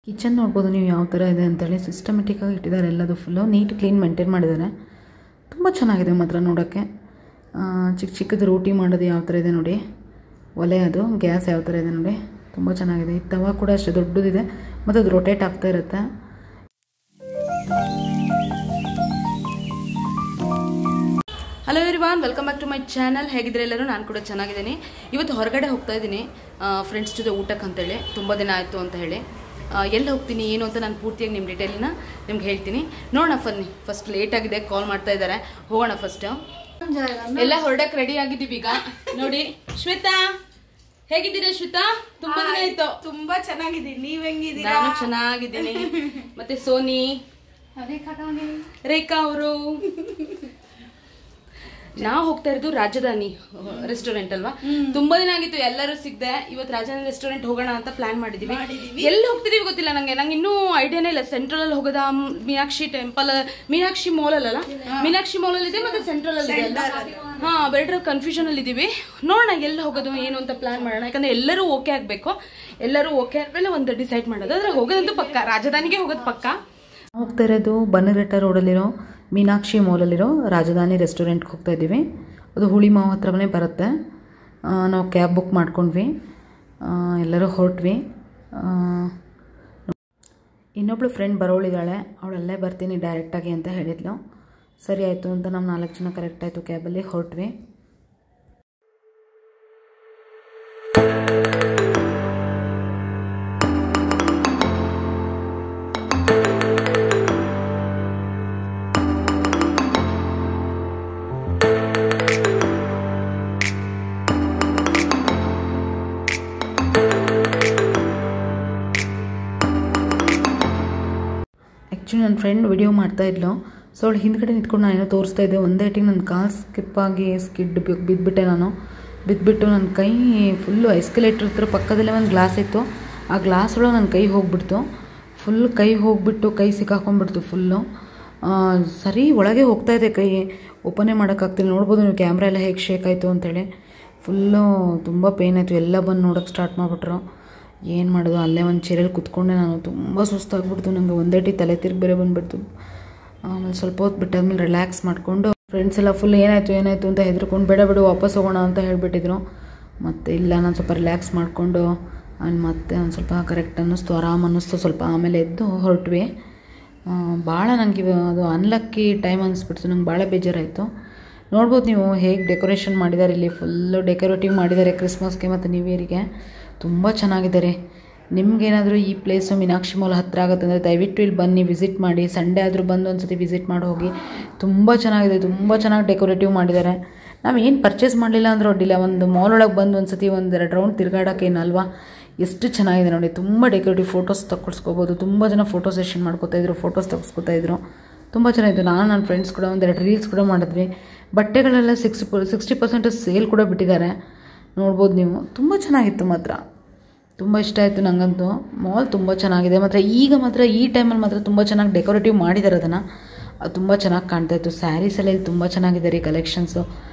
Kitchen ನೋಡ್ಬೋದು ನೀವು ಯಾವ ಥರ ಇದೆ ಅಂತೇಳಿ ಸಿಸ್ಟಮೆಟಿಕ್ಕಾಗಿ ಇಟ್ಟಿದ್ದಾರೆ. ಎಲ್ಲದು ಫುಲ್ಲು ನೀಟ್ ಕ್ಲೀನ್ ಮೇಂಟೈನ್ ಮಾಡಿದ್ದಾರೆ. ತುಂಬ ಚೆನ್ನಾಗಿದೆ ಮಾತ್ರ ನೋಡೋಕ್ಕೆ. ಚಿಕ್ಕ ಚಿಕ್ಕದು ರೋಟಿ ಮಾಡೋದು ಯಾವ ಥರ ಇದೆ ನೋಡಿ, ಒಲೆ ಅದು ಗ್ಯಾಸ್ ಯಾವ ಥರ ಇದೆ ನೋಡಿ, ತುಂಬ ಚೆನ್ನಾಗಿದೆ. ಈ ತವ ಕೂಡ ಅಷ್ಟೇ ದೊಡ್ಡದಿದೆ ಮತ್ತು ಅದು ರೊಟೇಟ್ ಆಗ್ತಾ ಇರುತ್ತೆ. Hello everyone, welcome back to my channel. ಹೇಗಿದ್ರೆ ಎಲ್ಲರೂ? ನಾನು ಕೂಡ ಚೆನ್ನಾಗಿದ್ದೀನಿ. ಇವತ್ತು ಹೊರಗಡೆ ಹೋಗ್ತಾ ಇದ್ದೀನಿ ಫ್ರೆಂಡ್ಸ್ ಜೊತೆ ಊಟಕ್ಕೆ ಅಂತೇಳಿ. ತುಂಬ ದಿನ ಆಯಿತು ಅಂತ ಹೇಳಿ. ಎಲ್ಲಿ ಹೋಗ್ತೀನಿ ಏನು ಅಂತ ನಾನು ಪೂರ್ತಿಯಾಗಿ ನಿಮ್ಮ ಡೀಟೇಲ್ನ ನಿಮ್ಗೆ ಹೇಳ್ತೀನಿ. ನೋಡೋಣ ಬನ್ನಿ. ಫಸ್ಟ್ ಲೇಟ್ ಆಗಿದೆ, ಕಾಲ್ ಮಾಡ್ತಾ ಇದ್ದಾರೆ. ಹೋಗೋಣ ಫಸ್ಟ್. ಎಲ್ಲ ಹೊರಡಕ್ಕೆ ರೆಡಿ ಆಗಿದ್ದೀವಿ ಈಗ. ನೋಡಿ ಶ್ವೇತಾ, ಹೇಗಿದ್ದೀರಾ ಶ್ವೇತಾ? ತುಂಬಾ ದಿನ ಆಯ್ತು. ತುಂಬಾ ಚೆನ್ನಾಗಿದ್ದೀನಿ. ನೀವ್ ಹೆಂಗಿದ್ದೀರಾ? ನಾನು ಚೆನ್ನಾಗಿದ್ದೀನಿ. ಮತ್ತೆ ಸೋನಿ, ರೇಖಾ ಅವರು. ನಾವು ಹೋಗ್ತಾ ಇರೋದು ರಾಜಧಾನಿ ರೆಸ್ಟೋರೆಂಟ್ ಅಲ್ವಾ. ತುಂಬಾ ದಿನ ಆಗಿತ್ತು, ಎಲ್ಲರೂ ಸಿಗದೆ. ಇವತ್ತು ರಾಜಧಾನಿ ರೆಸ್ಟೋರೆಂಟ್ ಹೋಗೋಣ ಅಂತ ಪ್ಲಾನ್ ಮಾಡಿದೀವಿ. ಎಲ್ಲಿ ಹೋಗ್ತಿದೀವಿ ಗೊತ್ತಿಲ್ಲ ನಂಗೆ ಇನ್ನೂ ಐಡಿಯಾನೇ ಇಲ್ಲ. ಸೆಂಟ್ರಲ್ ಅಲ್ಲಿ ಹೋಗೋದ, ಮೀನಾಕ್ಷಿ ಟೆಂಪಲ್, ಮೀನಾಕ್ಷಿ ಮಾಲ್ ಅಲ್ಲ, ಮೀನಾಕ್ಷಿ ಮಾಲ್ ಅಲ್ಲಿ ಇದೆ ಮತ್ತೆ ಸೆಂಟ್ರಲ್ ಅಲ್ಲಿ ಇದೆ. ಹಾ, ಬೇರೆ ಕನ್ಫ್ಯೂಷನ್ ಅಲ್ಲಿ ಇದೀವಿ. ನೋಡೋಣ ಎಲ್ಲಿ ಹೋಗೋದು ಏನು ಅಂತ ಪ್ಲಾನ್ ಮಾಡೋಣ. ಯಾಕಂದ್ರೆ ಎಲ್ಲರೂ ಓಕೆ ಆಗ್ಬೇಕು. ಎಲ್ಲರೂ ಓಕೆ ಆದ್ಮೇಲೆ ಒಂದು ಡಿಸೈಡ್ ಮಾಡೋದು. ಆದ್ರೆ ಹೋಗೋದಂತೂ ಪಕ್ಕ, ರಾಜಧಾನಿಗೆ ಹೋಗೋದು ಪಕ್ಕ. ಹೋಗ್ತಾ ಇರೋದು ಬನ್ನಘಟ್ಟ ರೋಡಲ್ಲಿರೋ ಮೀನಾಕ್ಷಿ ಮಾಲಲ್ಲಿರೋ ರಾಜಧಾನಿ ರೆಸ್ಟೋರೆಂಟ್ಗೆ ಹೋಗ್ತಾ ಇದ್ದೀವಿ. ಅದು ಹುಳಿಮಾವು ಹತ್ರನೇ ಬರುತ್ತೆ. ನಾವು ಕ್ಯಾಬ್ ಬುಕ್ ಮಾಡ್ಕೊಂಡ್ವಿ, ಎಲ್ಲರೂ ಹೊರಟ್ವಿ. ಇನ್ನೊಬ್ಳು ಫ್ರೆಂಡ್ ಬರೋಳಿದ್ದಾಳೆ, ಅವಳಲ್ಲೇ ಬರ್ತೀನಿ ಡೈರೆಕ್ಟಾಗಿ ಅಂತ ಹೇಳಿದ್ಲು. ಸರಿ ಆಯಿತು ಅಂತ ನಾವು 4 ಜನ ಕರೆಕ್ಟ್ ಆಯಿತು, ಕ್ಯಾಬಲ್ಲಿ ಹೊರಟ್ವಿ. ಆ್ಯಕ್ಚುಲಿ ನನ್ನ ಫ್ರೆಂಡ್ ವಿಡಿಯೋ ಮಾಡ್ತಾಯಿದ್ಲು. ಸೊ ಅವಳು ಹಿಂದ್ಗಡೆ ನಿಂತ್ಕೊಂಡು ನಾನೇನೋ ತೋರಿಸ್ತಾ ಇದ್ದೆ. ಒಂದೇ ಟೈಮ್ ನನ್ನ ಕಾಲು ಸ್ಕಿಪ್ಪಾಗಿ ಬಿದ್ದುಬಿಟ್ಟೆ. ಬಿದ್ದುಬಿಟ್ಟು ನನ್ನ ಕೈ ಫುಲ್ಲು ಎಸ್ಕಲೇಟ್ರ್ ಹತ್ರ ಪಕ್ಕದಲ್ಲೇ ಒಂದು ಗ್ಲಾಸ್ ಇತ್ತು. ಆ ಗ್ಲಾಸ್ ಒಳಗೆ ನನ್ನ ಕೈ ಹೋಗ್ಬಿಡ್ತು. ಫುಲ್ ಕೈ ಹೋಗ್ಬಿಟ್ಟು ಕೈ ಸಿಕ್ಕಾಕೊಂಡ್ಬಿಡ್ತು ಫುಲ್ಲು. ಸರಿ ಒಳಗೆ ಹೋಗ್ತಾಯಿದೆ, ಕೈ ಓಪನೇ ಮಾಡೋಕ್ಕಾಗ್ತಿಲ್ಲ. ನೋಡ್ಬೋದು ನೀವು ಕ್ಯಾಮ್ರಾ ಎಲ್ಲ ಹೇಗೆ ಶೇಕ್ ಆಯಿತು ಅಂತೇಳಿ. ಫುಲ್ಲು ತುಂಬ ಪೇನ್ ಆಯಿತು. ಎಲ್ಲ ಬಂದು ನೋಡೋಕ್ಕೆ ಸ್ಟಾರ್ಟ್ ಮಾಡಿಬಿಟ್ರು. ಏನು ಮಾಡೋದು, ಅಲ್ಲೇ ಒಂದು ಚೇರಲ್ಲಿ ಕುತ್ಕೊಂಡೆ. ನಾನು ತುಂಬ ಸುಸ್ತಾಗ್ಬಿಡ್ತು ನನಗೆ. ಒಂದೇ ತಲೆ ತಿರುಗಿ ಬೇರೆ ಬಂದುಬಿಡ್ತು. ಆಮೇಲೆ ಸ್ವಲ್ಪ ಹೊತ್ತು ಬಿಟ್ಟಾದ್ಮೇಲೆ ರಿಲ್ಯಾಕ್ಸ್ ಮಾಡಿಕೊಂಡು ಫ್ರೆಂಡ್ಸ್ ಎಲ್ಲ ಫುಲ್ ಏನಾಯಿತು ಅಂತ ಹೆದರ್ಕೊಂಡು ಬೇಡ ವಾಪಸ್ ಹೋಗೋಣ ಅಂತ ಹೇಳಿಬಿಟ್ಟಿದ್ರು. ಮತ್ತು ಇಲ್ಲ, ನಾನು ಸ್ವಲ್ಪ ರಿಲ್ಯಾಕ್ಸ್ ಮಾಡಿಕೊಂಡು ಮತ್ತೆ ಒಂದು ಸ್ವಲ್ಪ ಕರೆಕ್ಟ್ ಅನ್ನಿಸ್ತು, ಆರಾಮ್ ಅನ್ನಿಸ್ತು ಸ್ವಲ್ಪ. ಆಮೇಲೆ ಎದ್ದು ಹೊರಟ್ವಿ. ಭಾಳ ನನಗೆ ಅದು ಅನ್ಲಕ್ಕಿ ಟೈಮ್ ಅನ್ನಿಸ್ಬಿಡ್ತು. ನಂಗೆ ಭಾಳ ಬೇಜಾರಾಯಿತು. ನೋಡ್ಬೋದು ನೀವು ಹೇಗೆ ಡೆಕೋರೇಷನ್ ಮಾಡಿದ್ದಾರೆ. ಇಲ್ಲಿ ಫುಲ್ಲು ಡೆಕೋರೇಟಿವ್ ಮಾಡಿದ್ದಾರೆ ಕ್ರಿಸ್ಮಸ್ಗೆ ಮತ್ತು ನ್ಯೂ ಇಯರಿಗೆ. ತುಂಬ ಚೆನ್ನಾಗಿದ್ದಾರೆ. ನಿಮಗೇನಾದರೂ ಈ ಪ್ಲೇಸು ಮೀನಾಕ್ಷಿ ಮಾಲ್ ಹತ್ತಿರ ಆಗುತ್ತೆ ಅಂದರೆ ದಯವಿಟ್ಟು ಇಲ್ಲಿ ಬನ್ನಿ, ವಿಸಿಟ್ ಮಾಡಿ. ಸಂಡೇ ಆದರೂ ಬಂದು ಒಂದು ಸತಿ ವಿಸಿಟ್ ಮಾಡಿ ಹೋಗಿ. ತುಂಬ ಚೆನ್ನಾಗಿದೆ, ತುಂಬ ಚೆನ್ನಾಗಿ ಡೆಕೋರೇಟಿವ್ ಮಾಡಿದ್ದಾರೆ. ನಾವು ಏನು ಪರ್ಚೇಸ್ ಮಾಡಲಿಲ್ಲ ಅಂದರೂ ಅಡ್ಡಿಲ್ಲ, ಒಂದು ಮಾಲ್ ಒಳಗೆ ಬಂದು ಒಂದು ಸತಿ 1-2 ರೌಂಡ್ ತಿರುಗಾಡೋಕ್ಕೇನಲ್ವಾ. ಎಷ್ಟು ಚೆನ್ನಾಗಿದೆ ನೋಡಿ. ತುಂಬ ಡೆಕೋರೇಟಿವ್ ಫೋಟೋಸ್ ತಗೊಳ್ಸ್ಕೊಬೋದು. ತುಂಬ ಜನ ಫೋಟೋ ಸೆಷನ್ ಮಾಡ್ಕೋತಾಯಿದ್ರು, ಫೋಟೋಸ್ ತೆಗೆಸ್ಕೊತಾಯಿದ್ರು. ತುಂಬ ಚೆನ್ನಾಗಿತ್ತು. ನಾನು ನನ್ನ ಫ್ರೆಂಡ್ಸ್ ಕೂಡ 1-2 ರೀಲ್ಸ್ ಕೂಡ ಮಾಡಿದ್ವಿ. ಬಟ್ಟೆಗಳೆಲ್ಲ 60% ಸೇಲ್ ಕೂಡ ಬಿಟ್ಟಿದ್ದಾರೆ. ನೋಡ್ಬೋದು ನೀವು. ತುಂಬ ಚೆನ್ನಾಗಿತ್ತು ಮಾತ್ರ. ತುಂಬ ಇಷ್ಟ ಆಯಿತು ನನಗಂತೂ. ಮಾಲ್ ತುಂಬ ಚೆನ್ನಾಗಿದೆ ಮಾತ್ರ. ಈಗ ಮಾತ್ರ ಈ ಟೈಮಲ್ಲಿ ಮಾತ್ರ ತುಂಬ ಚೆನ್ನಾಗಿ ಡೆಕೋರೇಟಿವ್ ಮಾಡಿದ್ದಾರೆ ಅದನ್ನು. ಅದು ತುಂಬ ಚೆನ್ನಾಗಿ ಕಾಣ್ತಾಯಿತ್ತು. ಸ್ಯಾರೀಸ್ ಎಲ್ಲ ಇಲ್ಲಿ ತುಂಬ ಚೆನ್ನಾಗಿದೆ ರೀ ಕಲೆಕ್ಷನ್ಸು.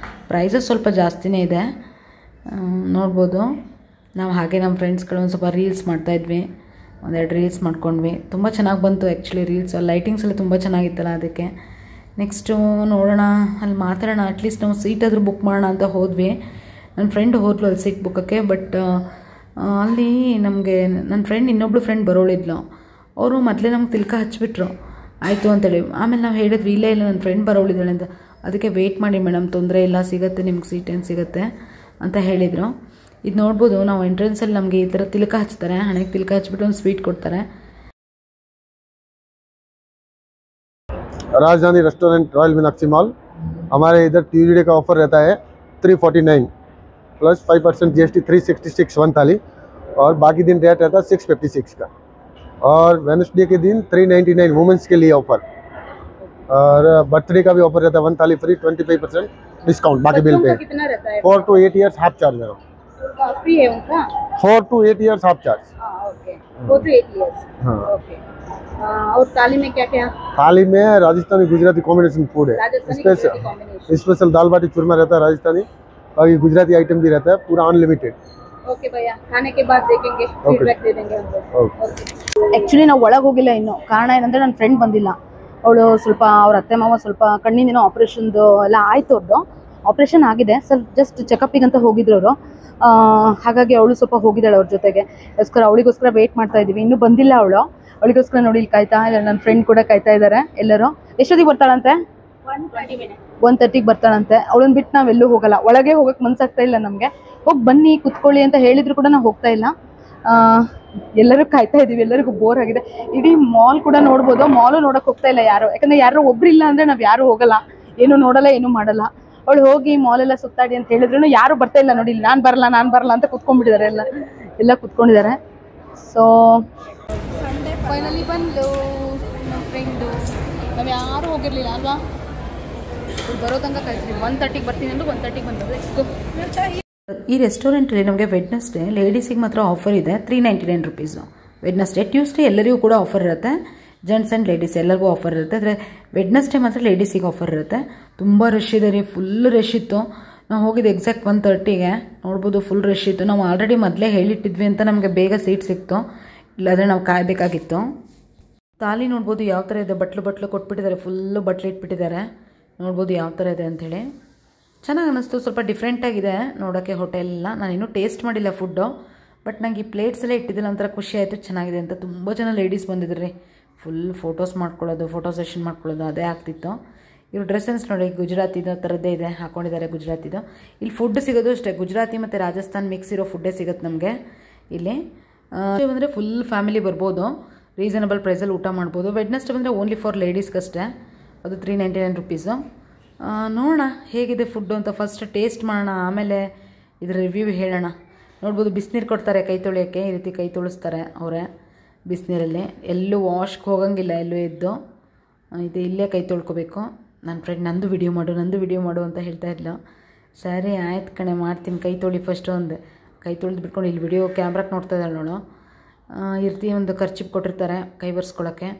ಪ್ರೈಸಸ್ ಸ್ವಲ್ಪ ಜಾಸ್ತಿನೇ ಇದೆ. ನೋಡ್ಬೋದು. ನಾವು ಹಾಗೆ ನಮ್ಮ ಫ್ರೆಂಡ್ಸ್ಗಳು ಒಂದು ಸ್ವಲ್ಪ ರೀಲ್ಸ್ ಮಾಡ್ತಾಯಿದ್ವಿ. 1-2 ರೀಲ್ಸ್ ಮಾಡ್ಕೊಂಡ್ವಿ. ತುಂಬ ಚೆನ್ನಾಗಿ ಬಂತು ಆ್ಯಕ್ಚುಲಿ ರೀಲ್ಸ್. ಲೈಟಿಂಗ್ಸ್ ಎಲ್ಲ ತುಂಬ ಚೆನ್ನಾಗಿತ್ತಲ್ಲ ಅದಕ್ಕೆ. ನೆಕ್ಸ್ಟು ನೋಡೋಣ, ಅಲ್ಲಿ ಮಾತಾಡೋಣ. ಅಟ್ಲೀಸ್ಟ್ ನಾವು ಸೀಟಾದರೂ ಬುಕ್ ಮಾಡೋಣ ಅಂತ ಹೋದ್ವಿ. ನನ್ನ ಫ್ರೆಂಡ್ ಹೋದ್ಲು ಅಲ್ಲಿ ಸೀಟ್ ಬುಕ್ಕಕ್ಕೆ. ಬಟ್ ಅಲ್ಲಿ ನಮಗೆ ನನ್ನ ಫ್ರೆಂಡ್ ಇನ್ನೊಬ್ಳು ಫ್ರೆಂಡ್ ಬರೋಳಿದ್ಲು. ಅವರು ಮೊದಲೇ ನಮ್ಗೆ ತಿಲ್ಕ ಹಚ್ಬಿಟ್ರು ಆಯಿತು ಅಂತೇಳಿ. ಆಮೇಲೆ ನಾವು ಹೇಳಿದ್ವಿ ಇಲ್ಲ ನನ್ನ ಫ್ರೆಂಡ್ ಬರೋಳಿದ್ದಾಳೆ ಅಂತ. ಅದಕ್ಕೆ ವೆಯ್ಟ್ ಮಾಡಿ ಮೇಡಮ್, ತೊಂದರೆ ಇಲ್ಲ, ಸಿಗುತ್ತೆ ನಿಮ್ಗೆ ಸೀಟ್ ಏನು ಸಿಗುತ್ತೆ ಅಂತ ಹೇಳಿದರು. ಇದು ನೋಡ್ಬೋದು ನಾವು ಎಂಟ್ರೆನ್ಸಲ್ಲಿ ನಮಗೆ ಈ ಥರ ತಿಲಕ ಹಚ್ತಾರೆ. ಹಣೆಗೆ ತಿಲಕ ಹಚ್ಬಿಟ್ಟು ಒಂದು ಸ್ವೀಟ್ ಕೊಡ್ತಾರೆ. राजधानी रेस्टोरेंट रॉयल मीनाक्षी मॉल। हमारे इधर ट्यूजडे का ऑफर रहता है 349 प्लस 5% GST 366 वन थाली, और बाकी दिन रेट रहता है 656 का। और वेडनेसडे के दिन 399 वुमेंस के लिए ऑफर, और बर्थडे का भी ऑफर रहता है 1 थाली फ्री 25% डिस्काउंट बाकी बिल पे। कितना रहता है? 4 to 8 ईयर्स हाफ चार्ज है। फ्री है उनका? 4 to 8 years half charge. Okay, 4 to 8 years। हाँ, ओके। और थाली में क्या क्या? थाली में राजस्थानी गुजराती कॉम्बिनेशन फूड है। स्पेशल दाल बाटी चूरमा रहता है राजस्थानी, और ये गुजराती आइटम भी रहता है, पूरा अनलिमिटेड। ओके भैया, खाने के बाद देखेंगे, फीडबैक दे देंगे हम लोग। ओके ಆ್ಯಕ್ಚುಲಿ ನಾವು ಒಳಗೆ ಹೋಗಿಲ್ಲ ಇನ್ನು. ಕಾರಣ ಏನಂದರೆ ನನ್ನ ಫ್ರೆಂಡ್ ಬಂದಿಲ್ಲ. ಅವಳು ಸ್ವಲ್ಪ ಅವ್ರ ಅತ್ತೆ ಮಾವ ಸ್ವಲ್ಪ ಕಣ್ಣಿಂದೇನೋ ಆಪ್ರೇಷನ್ದು ಎಲ್ಲ ಆಯಿತು. ಅವ್ರದ್ದು ಆಪ್ರೇಷನ್ ಆಗಿದೆ, ಸ್ವಲ್ಪ ಜಸ್ಟ್ ಚೆಕಪ್ಪಿಗಂತ ಹೋಗಿದ್ರು ಅವರು. ಹಾಗಾಗಿ ಅವಳು ಸ್ವಲ್ಪ ಹೋಗಿದ್ದಾಳೆ ಅವ್ರ ಜೊತೆಗೆ. ಅವಳಿಗೋಸ್ಕರ ವೆಯ್ಟ್ ಮಾಡ್ತಾ ಇದ್ದೀವಿ. ಇನ್ನೂ ಬಂದಿಲ್ಲ ಅವಳು. ಅವಳಿಗೋಸ್ಕರ ನೋಡಿ ಇಲ್ಲಿ ಕಾಯ್ತಾ ಇಲ್ಲ, ನನ್ನ ಫ್ರೆಂಡ್ ಕೂಡ ಕಾಯ್ತಾ ಇದ್ದಾರೆ ಎಲ್ಲರೂ. ಎಷ್ಟೊತ್ತಿಗೆ ಬರ್ತಾಳಂತೆ? 1:30ಗೆ ಬರ್ತಾಳಂತೆ. ಅವಳನ್ನ ಬಿಟ್ಟು ನಾವೆಲ್ಲೂ ಹೋಗಲ್ಲ. ಒಳಗೆ ಹೋಗಕ್ಕೆ ಮನ್ಸಾಗ್ತಾ ಇಲ್ಲ ನಮಗೆ. ಹೋಗಿ ಬನ್ನಿ ಕುತ್ಕೊಳ್ಳಿ ಅಂತ ಹೇಳಿದ್ರು ಕೂಡ ನಾವು ಹೋಗ್ತಾ ಇಲ್ಲ. ಎಲ್ಲರೂ ಕಾಯ್ತಾ ಇದ್ದೀವಿ. ಎಲ್ಲರಿಗೂ ಬೋರ್ ಆಗಿದೆ. ಇಡೀ ಮಾಲ್ ಕೂಡ ನೋಡ್ಬೋದು. ಮಾಲು ನೋಡೋಕೆ ಹೋಗ್ತಾ ಇಲ್ಲ ಯಾರು, ಯಾಕಂದರೆ ಯಾರು ಒಬ್ರಿಲ್ಲ ಅಂದರೆ ನಾವು ಯಾರು ಹೋಗಲ್ಲ, ಏನೂ ನೋಡಲ್ಲ, ಏನೂ ಮಾಡಲ್ಲ. ಅವಳು ಹೋಗಿ ಮಾಲೆಲ್ಲ ಸುತ್ತಾಡಿ ಅಂತ ಹೇಳಿದ್ರು ಯಾರು ಬರ್ತಾ ಇಲ್ಲ ನೋಡಿ. ನಾನು ಬರಲ್ಲ ಅಂತ ಕುತ್ಕೊಂಡ್ಬಿಟ್ಟಿದ್ದಾರೆ. ಎಲ್ಲ ಕುತ್ಕೊಂಡಿದ್ದಾರೆ. ಸೊ ಫೈನಲಿ ಬಂದು ನಮ್ಮ ಫ್ರೆಂಡು. ನಾವು ಯಾರೂ ಹೋಗಿರಲಿಲ್ಲ ಅಲ್ವಾ? ಬರೋ ತನಕ ಕಾಯ್ತೀವಿ. 1:30ಗೆ ಬರ್ತೀನಿ ಅಂದ್ರೆ 1:30ಗೆ ಬಂದವರು. ಈ ರೆಸ್ಟೋರೆಂಟಲ್ಲಿ ನಮಗೆ ವೆಡ್ನೆಸ್ಡೇ ಲೇಡೀಸಿಗೆ ಮಾತ್ರ ಆಫರ್ ಇದೆ, 399 ರುಪೀಸು. ವೆಡ್ನೆಸ್ಡೇ, ಟ್ಯೂಸ್ಡೇ ಎಲ್ಲರಿಗೂ ಕೂಡ ಆಫರ್ ಇರುತ್ತೆ, ಜೆಂಟ್ಸ್ ಆ್ಯಂಡ್ ಲೇಡೀಸ್ ಎಲ್ಲರಿಗೂ ಆಫರ್ ಇರುತ್ತೆ. ಆದರೆ ವೆಡ್ನೆಸ್ಡೇ ಮಾತ್ರ ಲೇಡೀಸಿಗೆ ಆಫರ್ ಇರುತ್ತೆ. ತುಂಬ ರಶ್ ಇದೆ ರೀ, ಫುಲ್ ರಶ್ ಇತ್ತು. ನಾವು ಹೋಗಿದ್ದು ಎಕ್ಸಾಕ್ಟ್ 1:30ಗೆ. ನೋಡ್ಬೋದು ಫುಲ್ ರಶ್ ಇತ್ತು. ನಾವು ಆಲ್ರೆಡಿ ಮೊದಲೇ ಹೇಳಿಟ್ಟಿದ್ವಿ ಅಂತ ನಮಗೆ ಬೇಗ ಸೀಟ್ ಸಿಕ್ತು, ಇಲ್ಲಾಂದರೆ ನಾವು ಕಾಯಬೇಕಾಗಿತ್ತು. ತಾಲಿ ನೋಡ್ಬೋದು ಯಾವ ಥರ ಇದೆ, ಬಟ್ಲು ಕೊಟ್ಬಿಟ್ಟಿದ್ದಾರೆ, ಫುಲ್ಲು ಬಟ್ಲು ಇಟ್ಬಿಟ್ಟಿದ್ದಾರೆ. ನೋಡ್ಬೋದು ಯಾವ ಥರ ಇದೆ ಅಂಥೇಳಿ. ಚೆನ್ನಾಗಿ ಅನ್ನಿಸ್ತು, ಸ್ವಲ್ಪ ಡಿಫ್ರೆಂಟಾಗಿದೆ ನೋಡೋಕ್ಕೆ ಹೋಟೆಲ್ಲ. ನಾನಿನ್ನೂ ಟೇಸ್ಟ್ ಮಾಡಿಲ್ಲ ಫುಡ್ಡು, ಬಟ್ ನನಗೆ ಈ ಪ್ಲೇಟ್ಸ್ ಎಲ್ಲ ಇಟ್ಟಿದ್ದಿಲ್ಲ, ಒಂಥರ ಖುಷಿ ಆಯಿತು, ಚೆನ್ನಾಗಿದೆ ಅಂತ. ತುಂಬ ಜನ ಲೇಡೀಸ್ ಬಂದಿದ್ರು ರೀ. ಫುಲ್ ಫೋಟೋಸ್ ಮಾಡ್ಕೊಳ್ಳೋದು, ಫೋಟೋ ಸೆಷನ್ ಮಾಡ್ಕೊಳ್ಳೋದು ಅದೇ ಆಗ್ತಿತ್ತು. ಇವ್ರು ಡ್ರೆಸ್ ಸೆನ್ಸ್ ನೋಡಿ ಗುಜರಾತಿದು ಥರದ್ದೇ ಇದೆ, ಹಾಕ್ಕೊಂಡಿದ್ದಾರೆ ಗುಜರಾತಿದು. ಇಲ್ಲಿ ಫುಡ್ ಸಿಗೋದು ಅಷ್ಟೇ, ಗುಜರಾತಿ ಮತ್ತು ರಾಜಸ್ಥಾನ್ ಮಿಕ್ಸ್ ಇರೋ ಫುಡ್ಡೇ ಸಿಗುತ್ತೆ ನಮಗೆ ಇಲ್ಲಿ. ಅಂದರೆ ಫುಲ್ ಫ್ಯಾಮಿಲಿ ಬರ್ಬೋದು, ರೀಸನಬಲ್ ಪ್ರೈಸಲ್ಲಿ ಊಟ ಮಾಡ್ಬೋದು. ವೆಡ್ನೆಸ್ಡೇ ಬಂದರೆ ಓನ್ಲಿ ಫಾರ್ ಲೇಡೀಸ್ಗಷ್ಟೇ, ಅದು 399 ರುಪೀಸು. ನೋಡೋಣ ಹೇಗಿದೆ ಫುಡ್ಡು ಅಂತ, ಫಸ್ಟ್ ಟೇಸ್ಟ್ ಮಾಡೋಣ, ಆಮೇಲೆ ಇದರ ರಿವ್ಯೂ ಹೇಳೋಣ. ನೋಡ್ಬೋದು ಬಿಸಿನೀರು ಕೊಡ್ತಾರೆ ಕೈ ತೊಳೆಯೋಕ್ಕೆ, ಈ ರೀತಿ ಕೈ ತೊಳಿಸ್ತಾರೆ ಅವರೇ ಬಿಸಿನೀರಲ್ಲಿ. ಎಲ್ಲೂ ವಾಶ್ಗೆ ಹೋಗಂಗಿಲ್ಲ, ಎಲ್ಲೂ ಎದ್ದು ಇದು ಇಲ್ಲೇ ಕೈ ತೊಳ್ಕೊಬೇಕು. ನನ್ನ ಫ್ರೆಂಡ್ ನಂದು ವಿಡಿಯೋ ಮಾಡು ಅಂತ ಹೇಳ್ತಾ ಇದ್ಲು. ಸರಿ ಆಯ್ತು ಕಣೆ ಮಾಡ್ತೀನಿ, ಕೈ ತೊಳಿ ಫಸ್ಟು ಅಂದೆ. ಕೈ ತೊಳೆದು ಬಿಟ್ಕೊಂಡು ಇಲ್ಲಿ ವಿಡಿಯೋ ಕ್ಯಾಮ್ರಾಕ್ಕೆ ನೋಡ್ತಾ ಇದ್ದಾಳೆ ನೋಡು. ಈ ರೀತಿ ಒಂದು ಖರ್ಚಿಪ್ ಕೊಟ್ಟಿರ್ತಾರೆ ಕೈ ಬರ್ಸ್ಕೊಳ್ಳೋಕ್ಕೆ.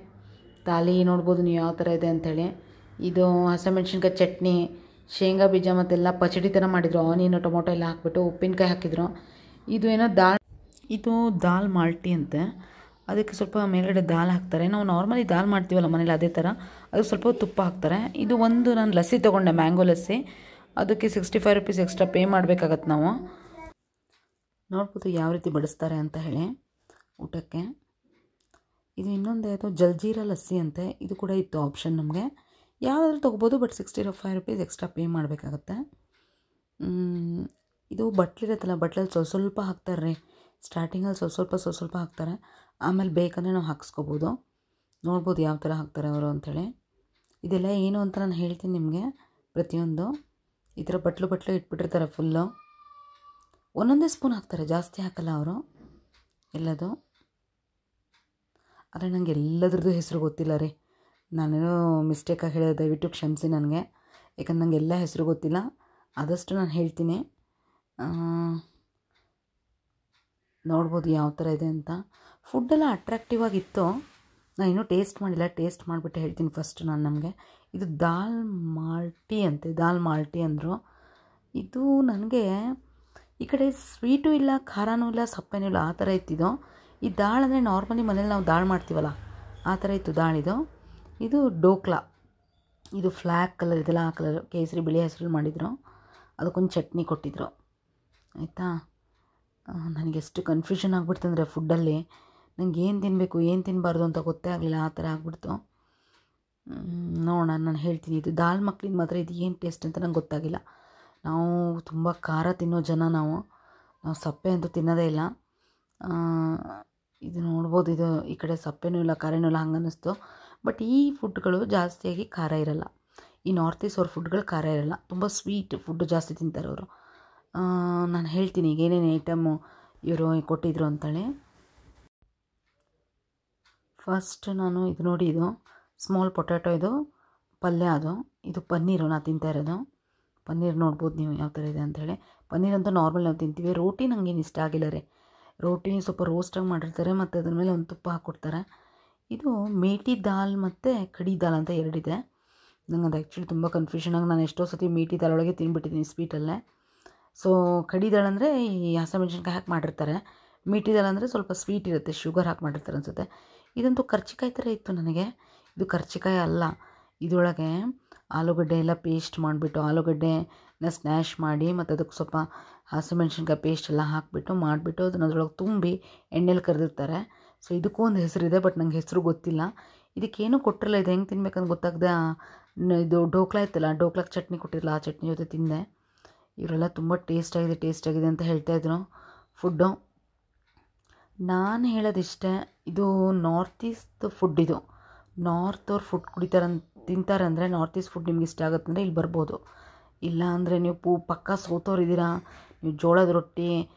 ತಾಲಿ ನೋಡ್ಬೋದು ನೀವು ಯಾವ ಥರ ಇದೆ ಅಂಥೇಳಿ. ಇದು ಹಸಿಮೆಣ್ಸಿನ್ಕಾಯಿ ಚಟ್ನಿ, ಶೇಂಗಾ ಬೀಜ ಮತ್ತೆಲ್ಲ ಪಚಡಿ ಥರ ಮಾಡಿದರು. ಆನಿಯನು ಟೊಮೊಟೊ ಎಲ್ಲ ಹಾಕ್ಬಿಟ್ಟು ಉಪ್ಪಿನಕಾಯಿ ಹಾಕಿದ್ರು. ಇದು ಏನೋ ಇದು ದಾಲ್ ಮಾಲ್ಟಿ ಅಂತೆ, ಅದಕ್ಕೆ ಸ್ವಲ್ಪ ಮೇಲ್ಗಡೆ ದಾಲ್ ಹಾಕ್ತಾರೆ. ನಾವು ನಾರ್ಮಲಿ ದಾಲ್ ಮಾಡ್ತೀವಲ್ಲ ಮನೇಲಿ ಅದೇ ಥರ, ಅದಕ್ಕೆ ಸ್ವಲ್ಪ ತುಪ್ಪ ಹಾಕ್ತಾರೆ. ಇದು ಒಂದು ನಾನು ಲಸ್ಸಿ ತೊಗೊಂಡೆ, ಮ್ಯಾಂಗೋ ಲಸ್ಸಿ, ಅದಕ್ಕೆ 65 ರುಪೀಸ್ ಎಕ್ಸ್ಟ್ರಾ ಪೇ ಮಾಡಬೇಕಾಗತ್ತೆ ನಾವು. ನೋಡ್ಬೋದು ಯಾವ ರೀತಿ ಬಡಿಸ್ತಾರೆ ಅಂತ ಹೇಳಿ ಊಟಕ್ಕೆ. ಇದು ಇನ್ನೊಂದು ಯಾವುದೋ ಜಲ್ಜೀರಾ ಲಸ್ಸಿ ಅಂತೆ, ಇದು ಕೂಡ ಇತ್ತು ಆಪ್ಷನ್ ನಮಗೆ. ಯಾವುದಾದ್ರೂ ತೊಗೋಬೋದು, ಬಟ್ 65 ರುಪೀಸ್ ಎಕ್ಸ್ಟ್ರಾ ಪೇ ಮಾಡಬೇಕಾಗತ್ತೆ. ಇದು ಬಟ್ಲಿರುತ್ತಲ್ಲ, ಬಟ್ಲಲ್ಲಿ ಸ್ವಲ್ಪ ಹಾಕ್ತಾರೆ ರೀ. ಸ್ಟಾರ್ಟಿಂಗಲ್ಲಿ ಸ್ವಲ್ಪ ಹಾಕ್ತಾರೆ, ಆಮೇಲೆ ಬೇಕಂದರೆ ನಾವು ಹಾಕ್ಸ್ಕೊಬೋದು. ನೋಡ್ಬೋದು ಯಾವ ಥರ ಹಾಕ್ತಾರೆ ಅವರು ಅಂಥೇಳಿ. ಇದೆಲ್ಲ ಏನು ಅಂತ ನಾನು ಹೇಳ್ತೀನಿ ನಿಮಗೆ. ಪ್ರತಿಯೊಂದು ಈ ಥರ ಬಟ್ಲು ಇಟ್ಬಿಟ್ಟಿರ್ತಾರೆ ಫುಲ್ಲು. ಒಂದೊಂದೇ ಸ್ಪೂನ್ ಹಾಕ್ತಾರೆ, ಜಾಸ್ತಿ ಹಾಕಲ್ಲ ಅವರು ಎಲ್ಲದು. ಆದರೆ ನನಗೆ ಎಲ್ಲದ್ರದ್ದು ಹೆಸರು ಗೊತ್ತಿಲ್ಲ ರೀ. ನಾನೇನೋ ಮಿಸ್ಟೇಕಾಗಿ ಹೇಳಿದೆ, ದಯವಿಟ್ಟು ಕ್ಷಮಿಸಿ ನನಗೆ, ಯಾಕಂದ್ರೆ ನನಗೆ ಎಲ್ಲ ಹೆಸರು ಗೊತ್ತಿಲ್ಲ. ಆದಷ್ಟು ನಾನು ಹೇಳ್ತೀನಿ. ನೋಡ್ಬೋದು ಯಾವ ಥರ ಇದೆ ಅಂತ. ಫುಡ್ಡೆಲ್ಲ ಅಟ್ರಾಕ್ಟಿವ್ ಆಗಿತ್ತು. ನಾನು ಇನ್ನೂ ಟೇಸ್ಟ್ ಮಾಡಿಲ್ಲ, ಟೇಸ್ಟ್ ಮಾಡಿಬಿಟ್ಟು ಹೇಳ್ತೀನಿ ಫಸ್ಟ್ ನಾನು ನಮಗೆ. ಇದು ದಾಲ್ ಮಾಲ್ಟಿ ಅಂದರು. ಇದು ನನಗೆ ಈ ಕಡೆ ಸ್ವೀಟು ಇಲ್ಲ, ಖಾರನೂ ಇಲ್ಲ, ಸಪ್ಪೆನೂ ಇಲ್ಲ, ಆ ಥರ ಇತ್ತಿದು. ಈ ದಾಲ್ ಅಂದರೆ ನಾರ್ಮಲಿ ಮನೇಲಿ ನಾವು ದಾಲ್ ಮಾಡ್ತೀವಲ್ಲ ಆ ಥರ ಇತ್ತು ದಾಳಿದು. ಇದು ಡೋಕ್ಲಾ, ಇದು ಫ್ಲ್ಯಾಗ್ ಕಲರ್ ಇದೆಲ್ಲ, ಆ ಕಲರ್ ಕೇಸರಿ ಬಿಳಿ ಹೆಸರಲ್ಲಿ ಮಾಡಿದರು. ಅದಕ್ಕೊಂದು ಚಟ್ನಿ ಕೊಟ್ಟಿದ್ದರು ಆಯಿತಾ. ನನಗೆ ಎಷ್ಟು ಕನ್ಫ್ಯೂಷನ್ ಆಗಿಬಿಡ್ತಂದರೆ ಫುಡ್ಡಲ್ಲಿ, ನನಗೆ ಏನು ತಿನ್ನಬೇಕು ಏನು ತಿನ್ನಬಾರ್ದು ಅಂತ ಗೊತ್ತೇ ಆಗಲಿಲ್ಲ, ಆ ಥರ ಆಗಿಬಿಡ್ತು. ನೋಡೋಣ, ನಾನು ಹೇಳ್ತೀನಿ. ಇದು ದಾಲ್ ಮಕ್ಳಿಗೆ ಮಾತ್ರ ಇದು ಏನು ಟೇಸ್ಟ್ ಅಂತ ನಂಗೆ ಗೊತ್ತಾಗಿಲ್ಲ. ನಾವು ತುಂಬ ಖಾರ ತಿನ್ನೋ ಜನ, ನಾವು ಸಪ್ಪೆ ಅಂತೂ ತಿನ್ನೋದೇ ಇಲ್ಲ. ಇದು ನೋಡ್ಬೋದು, ಇದು ಈ ಕಡೆ ಸಪ್ಪೆನೂ ಇಲ್ಲ ಖಾರನೂ ಇಲ್ಲ ಹಂಗೆ ಅನ್ನಿಸ್ತು. ಬಟ್ ಈ ಫುಡ್ಗಳು ಜಾಸ್ತಿಯಾಗಿ ಖಾರ ಇರಲ್ಲ. ಈ ನಾರ್ತ್ ಈಸ್ಟ್ ಅವ್ರ ಫುಡ್ಗಳು ಖಾರ ಇರಲ್ಲ, ತುಂಬ ಸ್ವೀಟ್ ಫುಡ್ಡು ಜಾಸ್ತಿ ತಿಂತಾರೆ ಅವರು. ನಾನು ಹೇಳ್ತೀನಿ ಈಗ ಏನೇನು ಐಟಮು ಇವರು ಕೊಟ್ಟಿದ್ರು ಅಂತೇಳಿ. ಫಸ್ಟ್ ನಾನು ಇದು ನೋಡಿ, ಇದು ಸ್ಮಾಲ್ ಪೊಟ್ಯಾಟೊ, ಇದು ಪಲ್ಯ, ಇದು ಪನ್ನೀರು ನಾನು ತಿಂತಾ ಇರೋದು. ಪನ್ನೀರ್ ನೋಡ್ಬೋದು ನೀವು ಯಾವ ಥರ ಇದೆ ಅಂಥೇಳಿ. ಪನ್ನೀರ್ ಅಂತೂ ನಾರ್ಮಲ್ ನಾವು ತಿಂತೀವಿ. ರೋಟಿ ನನಗೇನು ಇಷ್ಟ ಆಗಿಲ್ಲ ರೀ. ರೋಟಿ ಸ್ವಲ್ಪ ರೋಸ್ಟಾಗಿ ಮಾಡಿರ್ತಾರೆ, ಮತ್ತು ಅದ್ರ ಮೇಲೆ ಒಂದು ತುಪ್ಪ ಹಾಕ್ಕೊಡ್ತಾರೆ. ಇದು ಮೇಟಿ ದಾಲ್ ಮತ್ತು ಕಡಿ ದಾಲ್ ಅಂತ ಎರಡಿದೆ. ನಂಗೆ ಅದು ಆ್ಯಕ್ಚುಲಿ ತುಂಬ ಕನ್ಫ್ಯೂಷನ್ ಆಗಿ ನಾನು ಎಷ್ಟೋ ಸತಿ ಮೇಟಿ ದಾಲ್ ಒಳಗೆ ತಿಂದುಬಿಟ್ಟಿದ್ದೀನಿ ಸ್ವೀಟಲ್ಲೇ. ಸೊ ಕಡಿದಾಳು ಅಂದರೆ ಈ ಹಸಿಮೆಣ್ಸಿನ್ಕಾಯಿ ಹಾಕಿ ಮಾಡಿರ್ತಾರೆ, ಮೀಟಿದಾಳು ಅಂದರೆ ಸ್ವಲ್ಪ ಸ್ವೀಟ್ ಇರುತ್ತೆ, ಶುಗರ್ ಹಾಕಿ ಮಾಡಿರ್ತಾರೆ ಅನಿಸುತ್ತೆ. ಇದಂತೂ ಕರ್ಚಿಕಾಯಿ ಥರ ಇತ್ತು ನನಗೆ. ಇದು ಕರ್ಚಿಕಾಯಿ ಅಲ್ಲ, ಇದರೊಳಗೆ ಆಲೂಗಡ್ಡೆ ಎಲ್ಲ ಪೇಸ್ಟ್ ಮಾಡಿಬಿಟ್ಟು ಆಲೂಗಡ್ಡೆನ ಸ್ನ್ಯಾಶ್ ಮಾಡಿ ಮತ್ತು ಅದಕ್ಕೆ ಸ್ವಲ್ಪ ಹಸಿಮೆಣ್ಸಿನ್ಕಾಯಿ ಪೇಸ್ಟ್ ಎಲ್ಲ ಹಾಕಿಬಿಟ್ಟು ಮಾಡಿಬಿಟ್ಟು ಅದನ್ನ ಅದರೊಳಗೆ ತುಂಬಿ ಎಣ್ಣೆಲಿ ಕರೆದಿರ್ತಾರೆ. ಸೊ ಇದಕ್ಕೂ ಒಂದು ಹೆಸರಿದೆ, ಬಟ್ ನಂಗೆ ಹೆಸರು ಗೊತ್ತಿಲ್ಲ. ಇದಕ್ಕೇನು ಕೊಟ್ಟಿರಲ್ಲ, ಇದು ಹೆಂಗೆ ತಿನ್ಬೇಕಂತ ಗೊತ್ತಾಗದೆ ಇದು ಡೋಕ್ಲಾ ಇತ್ತಲ್ಲ, ಡೋಕ್ಲಾಕ್ಕೆ ಚಟ್ನಿ ಕೊಟ್ಟಿರಲ್ಲ, ಆ ಚಟ್ನಿ ಜೊತೆ ತಿಂದೆ. ಇವರೆಲ್ಲ ತುಂಬ ಟೇಸ್ಟಾಗಿದೆ ಅಂತ ಹೇಳ್ತಾಯಿದ್ರು ಫುಡ್ಡು. ನಾನು ಹೇಳೋದಿಷ್ಟೇ, ಇದು ನಾರ್ತ್ ಈಸ್ಟ್ ಫುಡ್. ಇದು ನಾರ್ತ್ ಅವ್ರು ಫುಡ್ ತಿಂತಾರೆ ಅಂದರೆ ನಾರ್ತ್ ಈಸ್ಟ್ ಫುಡ್ ನಿಮ್ಗೆ ಇಷ್ಟ ಆಗುತ್ತೆ ಅಂದರೆ ಇಲ್ಲಿ ಬರ್ಬೋದು. ಇಲ್ಲ ಅಂದರೆ ನೀವು ಪಕ್ಕ ಸೌತವ್ರು ಇದ್ದೀರಾ, ನೀವು ಜೋಳದ ರೊಟ್ಟಿ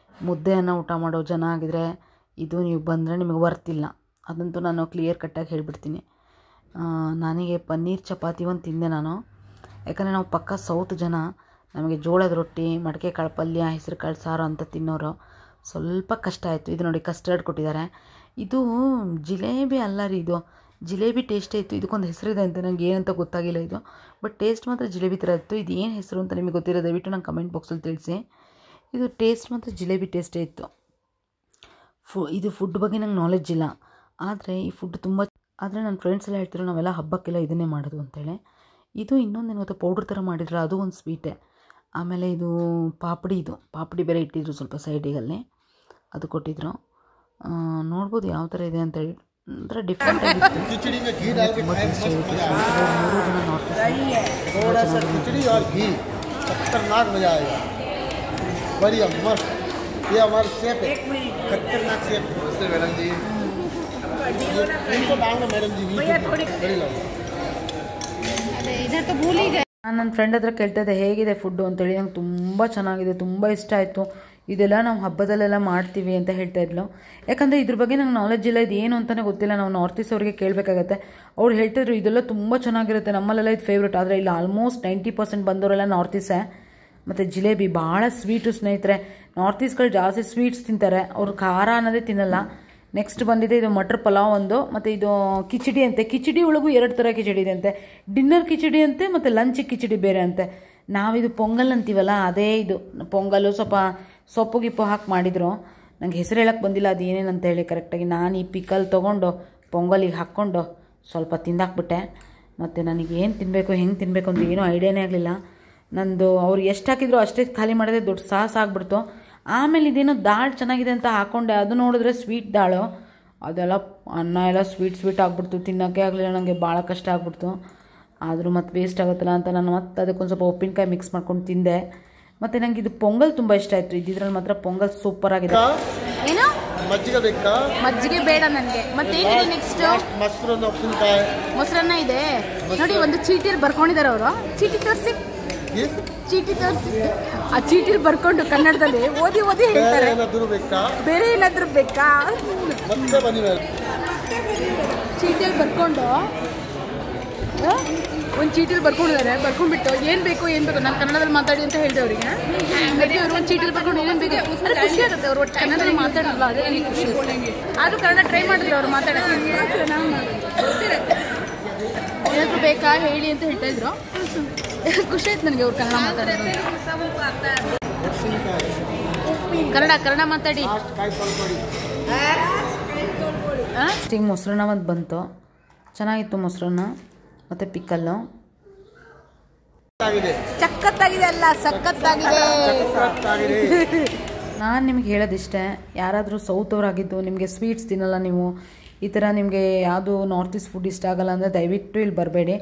ಮುದ್ದೆಯನ್ನು ಊಟ ಮಾಡೋ ಜನ ಆಗಿದ್ರೆ ಇದು ನೀವು ಬಂದರೆ ನಿಮಗೆ ವರ್ತಿಲ್ಲ. ಅದಂತೂ ನಾನು ಕ್ಲಿಯರ್ ಕಟ್ಟಾಗಿ ಹೇಳಿಬಿಡ್ತೀನಿ. ನನಗೆ ಪನ್ನೀರ್ ಚಪಾತಿ ಒಂದು ತಿಂದೆ ನಾನು, ಯಾಕಂದರೆ ನಾವು ಪಕ್ಕ ಸೌತ್ ಜನ, ನಮಗೆ ಜೋಳದ ರೊಟ್ಟಿ ಮಡಿಕೆ ಕಾಳು ಪಲ್ಯ ಹೆಸರು ಕಾಳು ಸಾರು ಅಂತ ತಿನ್ನೋರು. ಸ್ವಲ್ಪ ಕಷ್ಟ ಆಯಿತು. ಇದು ನೋಡಿ ಕಸ್ಟರ್ಡ್ ಕೊಟ್ಟಿದ್ದಾರೆ. ಇದು ಜಿಲೇಬಿ ಅಲ್ಲ ರೀ, ಇದು ಜಿಲೇಬಿ ಟೇಸ್ಟೇ ಇತ್ತು. ಇದಕ್ಕೊಂದು ಹೆಸರಿದೆ ಅಂತ ನನಗೆ ಏನಂತ ಗೊತ್ತಾಗಿಲ್ಲ ಇದು, ಬಟ್ ಟೇಸ್ಟ್ ಮಾತ್ರ ಜಿಲೇಬಿ ಥರ ಇತ್ತು. ಇದು ಏನು ಹೆಸರು ಅಂತ ನಿಮಗೆ ಗೊತ್ತಿರೋ ದಯವಿಟ್ಟು ನಂಗೆ ಕಮೆಂಟ್ ಬಾಕ್ಸಲ್ಲಿ ತಿಳಿಸಿ. ಇದು ಟೇಸ್ಟ್ ಮಾತ್ರ ಜಿಲೇಬಿ ಟೇಸ್ಟೇ ಇತ್ತು. ಇದು ಫುಡ್ ಬಗ್ಗೆ ನಂಗೆ ನಾಲೆಡ್ಜ್ ಇಲ್ಲ, ಆದರೆ ಈ ಫುಡ್ ಆದರೆ ನನ್ನ ಫ್ರೆಂಡ್ಸ್ ಎಲ್ಲ ಹೇಳ್ತಿದ್ರು ನಾವೆಲ್ಲ ಹಬ್ಬಕ್ಕೆಲ್ಲ ಇದನ್ನೇ ಮಾಡೋದು ಅಂತೇಳಿ. ಇದು ಇನ್ನೊಂದೇನು ಗೊತ್ತಾ, ಪೌಡ್ರ್ ಥರ ಮಾಡಿದ್ರೆ ಅದು ಒಂದು ಸ್ವೀಟೇ. ಆಮೇಲೆ ಇದು ಪಾಪಡಿ ಬೇರೆ ಇಟ್ಟಿದ್ರು ಸ್ವಲ್ಪ ಸೈಡಿಗಲ್ಲಿ, ಅದು ಕೊಟ್ಟಿದ್ರು. ನೋಡ್ಬೋದು ಯಾವ ಥರ ಇದೆ ಅಂತೇಳಿ, ಒಂಥರ ಡಿಫ್ರೆಂಟ್ ಆಗಿತ್ತು. ತುಂಬ ಟೇಸ್ಟಿ ಆಗಿತ್ತು. 3 ಜನ ನಾರ್ತ್ ನಾನು ನನ್ನ ಫ್ರೆಂಡ್ ಹತ್ರ ಕೇಳ್ತಾ ಇದ್ದೆ ಹೇಗಿದೆ ಫುಡ್ಡು ಅಂತೇಳಿ. ನಂಗೆ ತುಂಬ ಚೆನ್ನಾಗಿದೆ, ತುಂಬ ಇಷ್ಟ ಆಯಿತು. ಇದೆಲ್ಲ ನಾವು ಹಬ್ಬದಲ್ಲೆಲ್ಲ ಮಾಡ್ತೀವಿ ಅಂತ ಹೇಳ್ತಾ ಇದ್ಲು. ಯಾಕಂದರೆ ಇದ್ರ ಬಗ್ಗೆ ನಂಗೆ ನಾಲೆಡ್ಜ್ ಇಲ್ಲ, ಇದು ಏನು ಅಂತಲೇ ಗೊತ್ತಿಲ್ಲ. ನಾವು ನಾರ್ತ್ ಈಸ್ಟ್ ಅವ್ರಿಗೆ ಕೇಳಬೇಕಾಗತ್ತೆ. ಅವ್ರು ಹೇಳ್ತಿದ್ರು ಇದೆಲ್ಲ ತುಂಬ ಚೆನ್ನಾಗಿರುತ್ತೆ, ನಮ್ಮಲ್ಲೆಲ್ಲ ಇದು ಫೇವ್ರೇಟ್. ಆದರೆ ಇಲ್ಲಿ ಆಲ್ಮೋಸ್ಟ್ 90% ಬಂದವರೆಲ್ಲ ನಾರ್ತ್ ಈಸ್ಟೇ. ಮತ್ತು ಜಿಲೇಬಿ ಭಾಳ ಸ್ವೀಟು ಸ್ನೇಹಿತರೆ. ನಾರ್ತ್ ಈಸ್ಟ್ಗಳು ಜಾಸ್ತಿ ಸ್ವೀಟ್ಸ್ ತಿಂತಾರೆ, ಅವ್ರು ಖಾರ ಅನ್ನೋದೇ ತಿನ್ನಲ್ಲ. ನೆಕ್ಸ್ಟ್ ಬಂದಿದೆ ಇದು ಮಟರ್ ಪಲಾವ್ ಒಂದು, ಮತ್ತು ಇದು ಕಿಚಡಿ ಅಂತೆ. ಕಿಚಡಿ ಒಳಗೂ 2 ಥರ ಕಿಚಡಿ ಇದೆ ಅಂತೆ, ಡಿನ್ನರ್ ಕಿಚಡಿ ಅಂತೆ ಮತ್ತು ಲಂಚ್ ಕಿಚಡಿ ಬೇರೆ ಅಂತೆ. ನಾವಿದು ಪೊಂಗಲ್ ಅಂತೀವಲ್ಲ ಅದೇ ಇದು ಪೊಂಗಲ್ಲು. ಸ್ವಲ್ಪ ಸೊಪ್ಪು ಗಿಪ್ಪು ಹಾಕಿ ಮಾಡಿದ್ರು, ನಂಗೆ ಹೆಸರು ಹೇಳಕ್ಕೆ ಬಂದಿಲ್ಲ ಅದು ಏನೇನಂತ ಹೇಳಿ ಕರೆಕ್ಟಾಗಿ. ನಾನು ಈ ಪಿಕಲ್ ತೊಗೊಂಡು ಪೊಂಗಲಿಗೆ ಹಾಕ್ಕೊಂಡು ಸ್ವಲ್ಪ ತಿಂದಾಕ್ಬಿಟ್ಟೆ. ಮತ್ತು ನನಗೇನು ತಿನ್ನಬೇಕು ಹೆಂಗೆ ತಿನ್ನಬೇಕು ಅಂತ ಏನೂ ಐಡಿಯಾನೇ ಆಗಲಿಲ್ಲ. ನಂದು ಅವ್ರು ಎಷ್ಟು ಹಾಕಿದ್ರು ಅಷ್ಟೇ ಖಾಲಿ ಮಾಡಿದ್ರೆ ದೊಡ್ಡ ಸಾಸ್ ಆಗಿಬಿಡ್ತು. ಆಮೇಲೆ ಇದೇನೋ ದಾಲ್ ಚೆನ್ನಾಗಿದೆ ಅಂತ ಹಾಕ್ಕೊಂಡೆ, ಅದು ನೋಡಿದ್ರೆ ಸ್ವೀಟ್ ದಾಳು. ಅದೆಲ್ಲ ಅನ್ನ ಎಲ್ಲ ಸ್ವೀಟ್ ಆಗಿಬಿಡ್ತು, ತಿನ್ನೋಕ್ಕೆ ಆಗಲಿಲ್ಲ, ನನಗೆ ಭಾಳ ಕಷ್ಟ ಆಗಿಬಿಡ್ತು. ಆದರೂ ಮತ್ತು ವೇಸ್ಟ್ ಆಗುತ್ತಲ್ಲ ಅಂತ ನಾನು ಮತ್ತೆ ಅದಕ್ಕೊಂದು ಸ್ವಲ್ಪ ಉಪ್ಪಿನಕಾಯಿ ಮಿಕ್ಸ್ ಮಾಡ್ಕೊಂಡು ತಿಂದೆ. ಮತ್ತು ನನಗೆ ಇದು ಪೊಂಗಲ್ ತುಂಬ ಇಷ್ಟ ಆಯಿತು. ಇದ್ರಲ್ಲಿ ಮಾತ್ರ ಪೊಂಗಲ್ ಸೂಪರ್ ಆಗಿದೆ. ಏನು ಮಜ್ಜಿಗೆ ಬೇಕಾ? ಮಜ್ಜಿಗೆ ಬೇಡ ನನಗೆ. ಮತ್ತೇನಿದೆ ನೆಕ್ಸ್ಟ್? ಮೊಸರನ್ನ ಇದೆ ನೋಡಿ, ಒಂದು ಚೀಟಿಯಲ್ಲಿ ಬರ್ಕೊಂಡಿದ್ದಾರೆ ಅವರು. ಚೀಟಿ ತೋರಿಸಿ, ಆ ಚೀಟಿಲಿ ಬರ್ಕೊಂಡು ಕನ್ನಡದಲ್ಲಿ ಓದಿ ಹೇಳ್ತಾರೆ. ಬೇರೆ ಏನಾದರೂ ಬೇಕಾ? ಚೀಟಿಯಲ್ಲಿ ಬರ್ಕೊಂಡು ಒಂದು ಚೀಟಿಲಿ ಬರ್ಕೊಂಡಿದ್ದಾರೆ. ಬರ್ಕೊಂಡ್ಬಿಟ್ಟು ಏನು ಬೇಕು ನಾನು ಕನ್ನಡದಲ್ಲಿ ಮಾತಾಡಿ ಅಂತ ಹೇಳಿದೆ ಅವರಿಗೆ. ಅವರು ಒಂದು ಚೀಟಿಲಿ ಬರ್ಕೊಂಡು ಏನೇನು ಬೇಕು ಅಂದರೆ ಖುಷಿ ಆಗುತ್ತೆ. ಅವ್ರು ಒಟ್ಟು ಕನ್ನಡದಲ್ಲಿ ಮಾತಾಡಲ್ಲ, ಅದೇ ನನಗೆ ಖುಷಿ. ಆದರೂ ಕನ್ನಡ ಟ್ರೈ ಮಾಡಿದ್ರು ಅವ್ರು ಮಾತಾಡೋಕ್ಕೆ. ಏನಾದರೂ ಬೇಕಾ ಹೇಳಿ ಅಂತ ಹೇಳ್ತಾ ಇದ್ರು. ಖುಷಿ ಆಯ್ತು ನನಗೆ ಅವ್ರು ಕನ್ನಡ ಮಾತಾಡೋದು. ಕನ್ನಡ ಮಾತಾಡಿ. ಈಗ ಮೊಸರನ್ನ ಒಂದು ಬಂತು, ಚೆನ್ನಾಗಿತ್ತು ಮೊಸರನ್ನ ಮತ್ತು ಪಿಕ್ಕಲ್ಲು. ಸಖತ್ತಾಗಿದೆ ಅಲ್ಲ, ಸಖತ್ತಾಗಿದೆ. ನಾನು ನಿಮ್ಗೆ ಹೇಳೋದಿಷ್ಟೇ, ಯಾರಾದರೂ ಸೌತ್ ಅವರಾಗಿದ್ದು ನಿಮಗೆ ಸ್ವೀಟ್ಸ್ ತಿನ್ನಲ್ಲ, ನೀವು ಈ ಥರ ನಿಮಗೆ ಯಾವುದು ನಾರ್ತ್ ಈಸ್ಟ್ ಫುಡ್ ಇಷ್ಟ ಆಗಲ್ಲ ಅಂದರೆ ದಯವಿಟ್ಟು ಇಲ್ಲಿ ಬರಬೇಡಿ.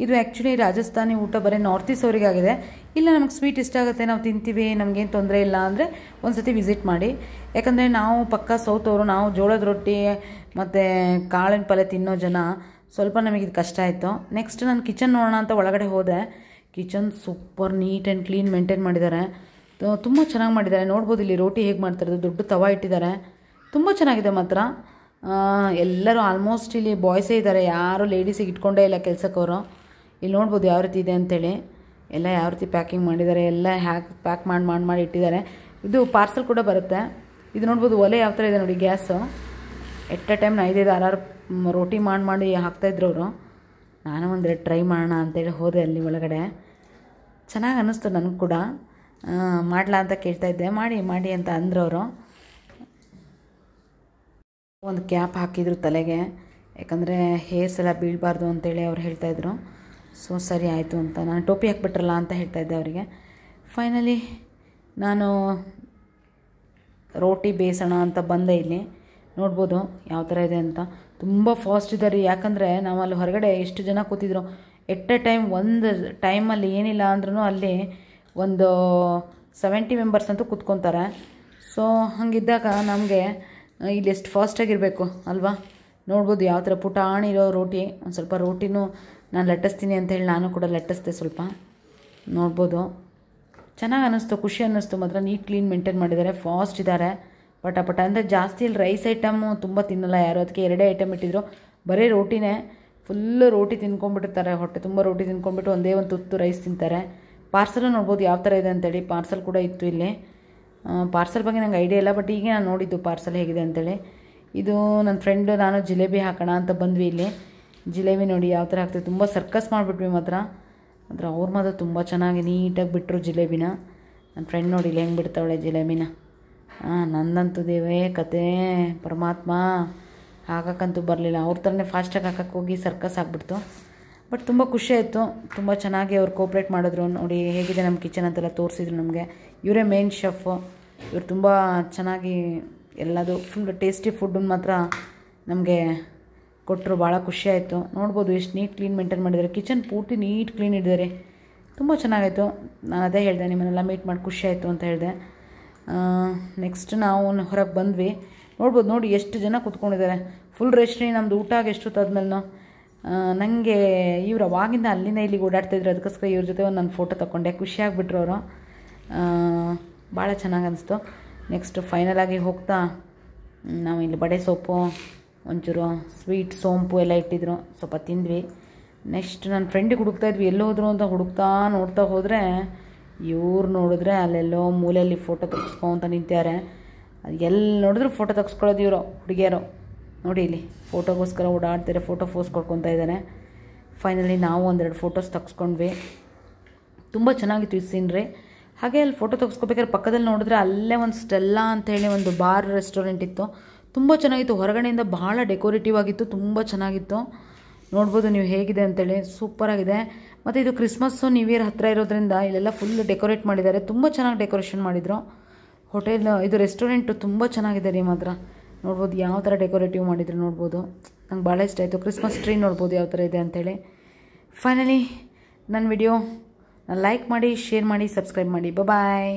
ಇದು ಆ್ಯಕ್ಚುಲಿ ರಾಜಸ್ಥಾನಿ ಊಟ ಬರೀ ನಾರ್ತ್ ಈಸ್ಟ್ ಅವರಿಗಾಗಿದೆ. ಇಲ್ಲ ನಮಗೆ ಸ್ವೀಟ್ ಇಷ್ಟ ಆಗುತ್ತೆ, ನಾವು ತಿಂತೀವಿ, ನಮಗೇನು ತೊಂದರೆ ಇಲ್ಲ ಅಂದರೆ ಒಂದು ಸತಿ ವಿಸಿಟ್ ಮಾಡಿ. ಯಾಕಂದರೆ ನಾವು ಪಕ್ಕ ಸೌತ್ ಅವರು, ನಾವು ಜೋಳದ ರೊಟ್ಟಿ ಮತ್ತು ಕಾಳಿನ ಪಲ್ಯ ತಿನ್ನೋ ಜನ. ಸ್ವಲ್ಪ ನಮಗಿದು ಕಷ್ಟ ಆಯಿತು. ನೆಕ್ಸ್ಟ್ ನಾನು ಕಿಚನ್ ನೋಡೋಣ ಅಂತ ಒಳಗಡೆ ಹೋದೆ. Kitchen super neat and clean maintain ಮಾಡಿದ್ದಾರೆ, ತುಂಬ ಚೆನ್ನಾಗಿ ಮಾಡಿದ್ದಾರೆ. ನೋಡ್ಬೋದು ಇಲ್ಲಿ ರೋಟಿ ಹೇಗೆ ಮಾಡ್ತಾರೆ, ದೊಡ್ಡ ತವ ಇಟ್ಟಿದ್ದಾರೆ, ತುಂಬ ಚೆನ್ನಾಗಿದೆ ಮಾತ್ರ. ಎಲ್ಲರೂ ಆಲ್ಮೋಸ್ಟ್ ಇಲ್ಲಿ ಬಾಯ್ಸೇ ಇದ್ದಾರೆ, ಯಾರು ಲೇಡೀಸಿಗೆ ಇಟ್ಕೊಂಡೇ ಇಲ್ಲ ಕೆಲಸಕ್ಕವರು. ಇಲ್ಲಿ ನೋಡ್ಬೋದು ಯಾವ ರೀತಿ ಇದೆ ಅಂತೇಳಿ, ಎಲ್ಲ ಯಾವ ರೀತಿ ಪ್ಯಾಕಿಂಗ್ ಮಾಡಿದ್ದಾರೆ, ಎಲ್ಲ ಹ್ಯಾಕ್ ಪ್ಯಾಕ್ ಮಾಡಿ ಇಟ್ಟಿದ್ದಾರೆ. ಇದು ಪಾರ್ಸಲ್ ಕೂಡ ಬರುತ್ತೆ. ಇದು ನೋಡ್ಬೋದು ಒಲೆ ಯಾವ ಥರ ಇದೆ ನೋಡಿ, ಗ್ಯಾಸು ಎಟ್ ಎ ಟೈಮ್ 5-6 ರೋಟಿ ಮಾಡಿ ಹಾಕ್ತಾಯಿದ್ರು ಅವರು. ನಾನು ಒಂದೆರಡು ಟ್ರೈ ಮಾಡೋಣ ಅಂತೇಳಿ ಹೋದೆ ಅಲ್ಲಿ ಒಳಗಡೆ. ಚೆನ್ನಾಗಿ ಅನ್ನಿಸ್ತು ನನಗೆ ಕೂಡ. ಮಾಡಲಾ ಅಂತ ಕೇಳ್ತಾಯಿದ್ದೆ. ಮಾಡಿ ಅಂತ ಅಂದರು ಅವರು. ಒಂದು ಕ್ಯಾಪ್ ಹಾಕಿದ್ರು ತಲೆಗೆ, ಯಾಕಂದರೆ ಹೇರ್ಸ್ ಎಲ್ಲ ಬೀಳಬಾರ್ದು ಅಂತೇಳಿ ಅವ್ರು ಹೇಳ್ತಾಯಿದ್ರು. ಸೊ ಸರಿ ಆಯಿತು ಅಂತ ನಾನು ಟೋಪಿ ಹಾಕ್ಬಿಟ್ರಲ್ಲ ಅಂತ ಹೇಳ್ತಾಯಿದ್ದೆ ಅವರಿಗೆ. ಫೈನಲಿ ನಾನು ರೋಟಿ ಬೇಯಿಸೋಣ ಅಂತ ಬಂದೆ. ಇಲ್ಲಿ ನೋಡ್ಬೋದು ಯಾವ ಥರ ಇದೆ ಅಂತ. ತುಂಬ ಫಾಸ್ಟ್ ಇದ್ದಾರೆ, ಯಾಕಂದರೆ ನಾವು ಅಲ್ಲಿ ಹೊರಗಡೆ ಎಷ್ಟು ಜನ ಕೂತಿದ್ರು. ಎಟ್ ಎ ಟೈಮ್ ಒಂದು ಟೈಮಲ್ಲಿ ಏನಿಲ್ಲ ಅಂದ್ರೂ ಅಲ್ಲಿ ಒಂದು 70 ಮೆಂಬರ್ಸ್ ಅಂತೂ ಕೂತ್ಕೊತಾರೆ. ಸೊ ಹಾಗಿದ್ದಾಗ ನಮಗೆ ಇಲ್ಲಿ ಎಷ್ಟು ಫಾಸ್ಟಾಗಿರಬೇಕು ಅಲ್ವಾ. ನೋಡ್ಬೋದು ಯಾವ ಥರ ಪುಟಾಣಿರೋ ರೋಟಿ. ಒಂದು ಸ್ವಲ್ಪ ರೋಟಿನೂ ನಾನು ಲಟ್ಟಿಸ್ತೀನಿ ಅಂತ ಹೇಳಿ ನಾನು ಕೂಡ ಲಟ್ಟಿಸ್ದೆ ಸ್ವಲ್ಪ. ನೋಡ್ಬೋದು ಚೆನ್ನಾಗಿ ಅನ್ನಿಸ್ತು, ಖುಷಿ ಅನ್ನಿಸ್ತು ಮಾತ್ರ. ನೀಟ್ ಕ್ಲೀನ್ ಮೇಂಟೈನ್ ಮಾಡಿದ್ದಾರೆ, ಫಾಸ್ಟ್ ಇದ್ದಾರೆ, ಪಟ ಅಂದರೆ ಜಾಸ್ತಿ ಇಲ್ಲಿ ರೈಸ್ ಐಟಮ್ಮು ತುಂಬ ತಿನ್ನಲ್ಲ ಯಾರು. ಅದಕ್ಕೆ 2 ಐಟಮ್ ಇಟ್ಟಿದ್ರು, ಬರೀ ರೋಟಿನೇ. ಫುಲ್ಲು ರೋಟಿ ತಿನ್ಕೊಂಡ್ಬಿಟ್ಟಿರ್ತಾರೆ, ಹೊಟ್ಟೆ ತುಂಬ ರೋಟಿ ತಿನ್ಕೊಂಡ್ಬಿಟ್ಟು ಒಂದೇ ಒಂದು ತುತ್ತು ರೈಸ್ ತಿಂತಾರೆ. ಪಾರ್ಸಲು ನೋಡ್ಬೋದು ಯಾವ ಥರ ಇದೆ ಅಂತೇಳಿ. ಪಾರ್ಸಲ್ ಕೂಡ ಇತ್ತು ಇಲ್ಲಿ. ಪಾರ್ಸಲ್ ಬಗ್ಗೆ ನಂಗೆ ಐಡಿಯಾ ಇಲ್ಲ, ಬಟ್ ಈಗ ನಾನು ನೋಡಿದ್ದು ಪಾರ್ಸಲ್ ಹೇಗಿದೆ ಅಂತೇಳಿ. ಇದು ನನ್ನ ಫ್ರೆಂಡು ನಾನು ಜಿಲೇಬಿ ಹಾಕೋಣ ಅಂತ ಬಂದ್ವಿ. ಇಲ್ಲಿ ಜಿಲೇಬಿ ನೋಡಿ ಯಾವ ಥರ ಆಗ್ತದೆ. ತುಂಬ ಸರ್ಕಸ್ ಮಾಡಿಬಿಟ್ವಿ ಮಾತ್ರ. ಅವ್ರ ಮಾತ್ರ ತುಂಬ ಚೆನ್ನಾಗಿ ನೀಟಾಗಿ ಬಿಟ್ಟರು ಜಿಲೇಬಿನ. ನನ್ನ ಫ್ರೆಂಡ್ ನೋಡಿ ಇಲ್ಲಿ ಹೆಂಗೆ ಬಿಡ್ತಾವಳೆ ಜಿಲೇಬಿನ. ನಂದಂತೂ ದೇವೇ ಕತೆ ಪರಮಾತ್ಮ, ಹಾಕಕ್ಕಂತೂ ಬರಲಿಲ್ಲ. ಅವ್ರ ಥರನೇ ಫಾಸ್ಟಾಗಿ ಹಾಕಕ್ಕೆ ಹೋಗಿ ಸರ್ಕಸ್ ಆಗಿಬಿಡ್ತು. ಬಟ್ ತುಂಬ ಖುಷಿ ಆಯಿತು, ತುಂಬ ಚೆನ್ನಾಗಿ ಅವ್ರು ಕೋಪ್ರೇಟ್ ಮಾಡಿದ್ರು. ನೋಡಿ ಹೇಗಿದೆ ನಮ್ಮ ಕಿಚನ್ ಅಂತೆಲ್ಲ ತೋರಿಸಿದ್ರು ನಮಗೆ. ಇವರೇ ಮೇನ್ ಶೆಫ್. ಇವರು ತುಂಬ ಚೆನ್ನಾಗಿ ಎಲ್ಲದು ಫುಲ್ ಟೇಸ್ಟಿ ಫುಡ್ಡನ್ನು ಮಾತ್ರ ನಮಗೆ ಕೊಟ್ಟರು. ಭಾಳ ಖುಷಿ ಆಯಿತು. ನೋಡ್ಬೋದು ಎಷ್ಟು ನೀಟ್ ಕ್ಲೀನ್ ಮೇಂಟೈನ್ ಮಾಡಿದ್ದಾರೆ. ಕಿಚನ್ ಪೂರ್ತಿ ನೀಟ್ ಕ್ಲೀನ್ ಇಟ್ಟಿದ್ದಾರೆ. ತುಂಬ ಚೆನ್ನಾಗಾಯಿತು. ನಾನು ಅದೇ ಹೇಳಿದೆ, ನಿಮ್ಮನ್ನೆಲ್ಲ ಮೀಟ್ ಮಾಡಿ ಖುಷಿ ಆಯಿತು ಅಂತ ಹೇಳಿದೆ. ನೆಕ್ಸ್ಟ್ ನಾವು ಹೊರಗೆ ಬಂದ್ವಿ. ನೋಡ್ಬೋದು ನೋಡಿ ಎಷ್ಟು ಜನ ಕೂತ್ಕೊಂಡಿದ್ದಾರೆ. ಫುಲ್ ರೆಸ್ಟ್ರಿ. ನಮ್ಮದು ಊಟ ಆಗಿ ಎಷ್ಟೊತ್ತಾದ್ಮೇಲೆ ನನಗೆ ಇವರು ಅವಾಗಿಂದ ಅಲ್ಲಿಂದ ಇಲ್ಲಿಗೆ ಓಡಾಡ್ತಾಯಿದ್ರು. ಅದಕ್ಕೋಸ್ಕರ ಇವ್ರ ಜೊತೆ ಒಂದು ನಾನು ಫೋಟೋ ತೊಗೊಂಡೆ. ಖುಷಿಯಾಗಿಬಿಟ್ರು ಅವರು. ಭಾಳ ಚೆನ್ನಾಗಿ ಅನಿಸ್ತು. ನೆಕ್ಸ್ಟ್ ಫೈನಲಾಗಿ ಹೋಗ್ತಾ ನಾವು ಇಲ್ಲಿ ಬಡೆ ಸೊಪ್ಪು, ಒಂಚೂರು ಸ್ವೀಟ್ ಸೋಂಪು ಎಲ್ಲ ಇಟ್ಟಿದ್ರು, ಸ್ವಲ್ಪ ತಿಂದ್ವಿ. ನೆಕ್ಸ್ಟ್ ನನ್ನ ಫ್ರೆಂಡಿಗೆ ಹುಡುಕ್ತಾಯಿದ್ವಿ, ಎಲ್ಲಿ ಹೋದ್ರು ಅಂತ ನೋಡ್ತಾ ಹೋದರೆ ಇವ್ರು ನೋಡಿದ್ರೆ ಅಲ್ಲೆಲ್ಲೋ ಮೂಲೆಯಲ್ಲಿ ಫೋಟೋ ತೆಗೆಸ್ಕೊಂತ ನಿಂತಿದ್ದಾರೆ. ಎಲ್ಲಿ ನೋಡಿದ್ರು ಫೋಟೋ ತೆಗೆಸ್ಕೊಳ್ಳೋದು ಇವರು ಹುಡುಗಿಯರು. ನೋಡಿ ಇಲ್ಲಿ ಫೋಟೋಗೋಸ್ಕರ ಓಡಾಡ್ತಾರೆ, ಫೋಟೋ ಫೋಸ್ ಕೊಡ್ಕೊತಾ ಇದ್ದಾರೆ. ಫೈನಲಿ ನಾವು ಒಂದೆರಡು ಫೋಟೋಸ್ ತೆಗೆಸ್ಕೊಂಡ್ವಿ. ತುಂಬ ಚೆನ್ನಾಗಿತ್ತು ಈ ಸೀನ್ರಿ. ಹಾಗೆ ಅಲ್ಲಿ ಫೋಟೋ ತೆಗೆಸ್ಕೊಬೇಕಾದ್ರೆ ಪಕ್ಕದಲ್ಲಿ ನೋಡಿದ್ರೆ ಅಲ್ಲೇ ಒಂದು ಸ್ಟೆಲ್ಲಾ ಅಂತೇಳಿ ಒಂದು ಬಾರ್ ರೆಸ್ಟೋರೆಂಟ್ ಇತ್ತು. ತುಂಬ ಚೆನ್ನಾಗಿತ್ತು. ಹೊರಗಡೆಯಿಂದ ಭಾಳ ಡೆಕೋರೇಟಿವ್ ಆಗಿತ್ತು, ತುಂಬ ಚೆನ್ನಾಗಿತ್ತು. ನೋಡ್ಬೋದು ನೀವು ಹೇಗಿದೆ ಅಂತೇಳಿ. ಸೂಪರಾಗಿದೆ. ಮತ್ತು ಇದು ಕ್ರಿಸ್ಮಸ್ಸು ನ್ಯೂ ಇಯರ್ ಹತ್ತಿರ ಇರೋದ್ರಿಂದ ಇಲ್ಲೆಲ್ಲ ಫುಲ್ ಡೆಕೋರೇಟ್ ಮಾಡಿದ್ದಾರೆ. ತುಂಬ ಚೆನ್ನಾಗಿ ಡೆಕೋರೇಷನ್ ಮಾಡಿದರು. ಹೋಟೆಲ್ ಇದು ರೆಸ್ಟೋರೆಂಟು ತುಂಬ ಚೆನ್ನಾಗಿದೆ ರೀ ಮಾತ್ರ. ನೋಡ್ಬೋದು ಯಾವ ಥರ ಡೆಕೋರೇಟಿವ್ ಮಾಡಿದ್ರು ನೋಡ್ಬೋದು. ನಂಗೆ ಭಾಳ ಇಷ್ಟ ಆಯಿತು. ಕ್ರಿಸ್ಮಸ್ ಟ್ರೀ ನೋಡ್ಬೋದು ಯಾವ ಥರ ಇದೆ ಅಂತೇಳಿ. ಫೈನಲಿ ನನ್ನ ವಿಡಿಯೋ ಲೈಕ್ ಮಾಡಿ, ಶೇರ್ ಮಾಡಿ, ಸಬ್ಸ್ಕ್ರೈಬ್ ಮಾಡಿ. ಬಾಯ್.